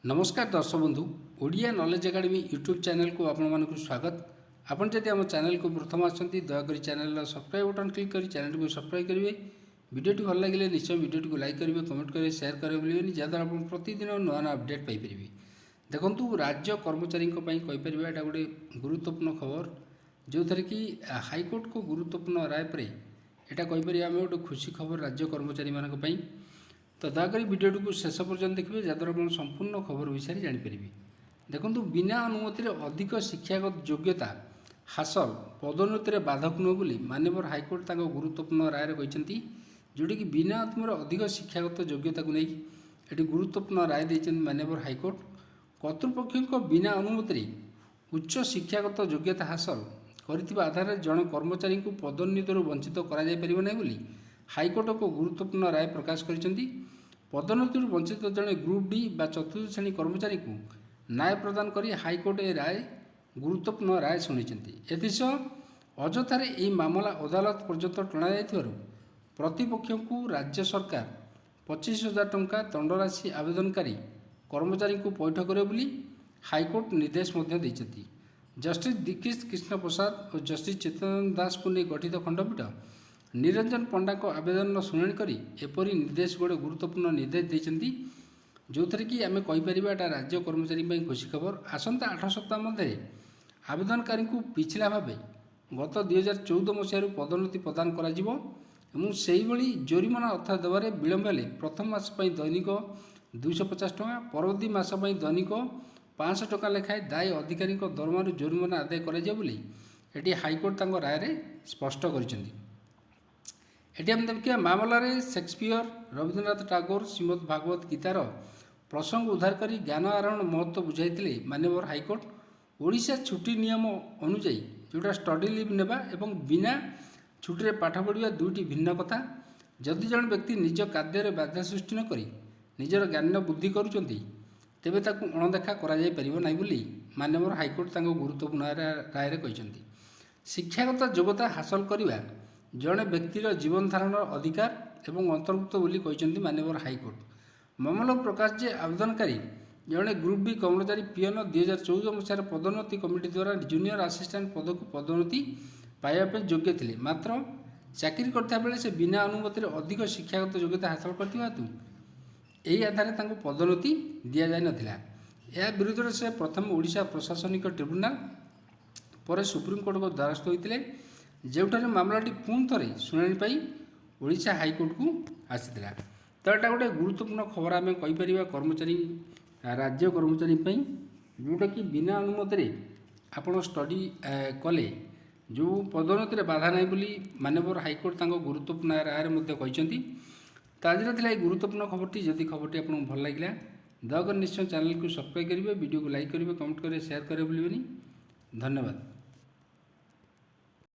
नमस्कार दर्शक बंधु Odia knowledge academy YouTube channel को आपण मानक स्वागत। आपन जदि आम चैनल को प्रथम आसती दयाकोरी चैनल सब्सक्राइब बटन क्लिक कर चैनल को सब्सक्राइब करेंगे। वीडियोटी भल लगे निश्चय वीडियोटी को लाइक करेंगे, कमेंट करेंगे, शेयर करेंगे भूलें जहाँद्वारा आप प्रतिदिन नुआ नुआ अपडेट पाइपर। देखो राज्य कर्मचारी कहीपर यहाँ गोटे गुरुत्वपूर्ण खबर जो थे कि हाइकोर्ट को गुरुत्वपूर्ण राय पर यहाँ कहीपर आम गोटे खुशी खबर राज्य कर्मचारी मानी। तो दयाकोरी वीडियोटी को शेष पर्यटन देखिए जहाँद्वारा आप संपूर्ण खबर विषय में जानीपर। देखो बिना अनुमति अधिक शिक्षागत योग्यता हासिल पदोन्नति बाधक नुह बोली माननीय हाइकोर्ट गुरुत्वपूर्ण राय कहते जोटा कि बिना अनुमति अधिक शिक्षागत योग्यता को लेकिन ये गुरुत्वपूर्ण राय देते माननीय हाइकोर्ट। कर्तृपक्ष बिना अनुमति उच्च शिक्षागत योग्यता हासिल कर आधार जन कर्मचारी को पदोन्नति वंचित कर हाइकोर्ट को गुरुत्वपूर्ण राय प्रकाश कर पदोन्नति वंचित जड़े ग्रुप डी बा चतुर्थ श्रेणी कर्मचारी को न्याय प्रदान कर हाइकोर्ट ए राय गुरुत्वपूर्ण राय शुणी। एसह अजथार यह मामला अदालत पर्यंत टणा प्रतिपक्ष को राज्य सरकार 25,000 टंका दंडराशि आवेदनकारी कर्मचारी को पैठ करे हाइकोर्ट निर्देश देते। जस्टिस दीक्षित कृष्ण प्रसाद और जस्टिस चेतन दास को नहीं गठित खंडपीठ निरंजन पंडा को आवेदन शुणाणी कर एपरी निर्देश गोटे गुरुत्वपूर्ण निर्देश देते जो थे कि आम कहीपर यहाँ राज्य कर्मचारी खुशी खबर। आसंता 8 सप्ताह मध्य आवेदनकारी को पिछला भाव गत 2014 मसीह पदोन्नति प्रदान कर जोरिमाना अर्थ देवे विलंब हेले प्रथम मास दैनिक 250 टका परवर्ती मास दैनिक 500 टका लेखाएं दायी अधिकारी दरमार जोरिमाना आदाय कर हाइकोर्ट राय स्पष्ट कर। ये आम देखिए मामलार शेक्सपियर रवींद्रनाथ टागोर श्रीमद भागवत गीतार प्रसंग उद्धार कर ज्ञान आहरण महत्व बुझाई माननीय हाइकोर्ट। ओडिशा छुट्टी नियम अनुजाई जोटा स्टडी लिव नेबा एवं बिना छुट्टी पाठ पढ़ा दुईटी भिन्न कथा। जदि जन व्यक्ति निज कार्य बाधा सृष्टि नक निजर ज्ञान बुद्धि करुँच तेबे ताकू अणदेखा कराई बोली माननीय हाइकोर्ट गुरुत्वपूर्ण राय कहते। शिक्षागत योग्यता हासिल करने जड़े व्यक्तिर जीवन धारण अधिकार एवं अंतर्भुक्त बोली कहते माननीय हाइकोर्ट। मामला प्रकाश जे आवेदनकारी जड़े ग्रुप बी कर्मचारी पीएन 2014 मसीह पदोन्नति कमिटी द्वारा जूनियर आसिस्टेंट पद को पदोन्नति पाइबा योग्य थे, मात्र चाकरी करता बेले से बिना अनुमति अधिक शिक्षागत योग्यता हासिल करते यही आधार पदोन्नति दि जाए नाला। यह विरोध से प्रथम ओडिशा प्रशासनिक ट्रिब्यूनाल पर सुप्रीमकोर्ट को द्वारस्थ होते जो मामलाटी पुणी थे शुणाणी ओडिशा हाइकोर्ट को आसाला। तो यहाँ गोटे गुरुत्वपूर्ण खबर आम कहीपर कर्मचारी राज्य कर्मचारी जोटा कि बिना अनुमति आपड़ स्टडी कले जो पदोन्नति बाधा ना बोली माननीय हाइकोर्ट गुरुत्वपूर्ण राय कहते। तो आज गुरुत्वपूर्ण खबरटी जदि खबरटी आपको भल लगे दयाकोरी निश्चय चैनल को सब्सक्राइब करेंगे, वीडियो को लाइक करेंगे, कमेंट करेंगे, शेयर करेंगे भूलें। धन्यवाद।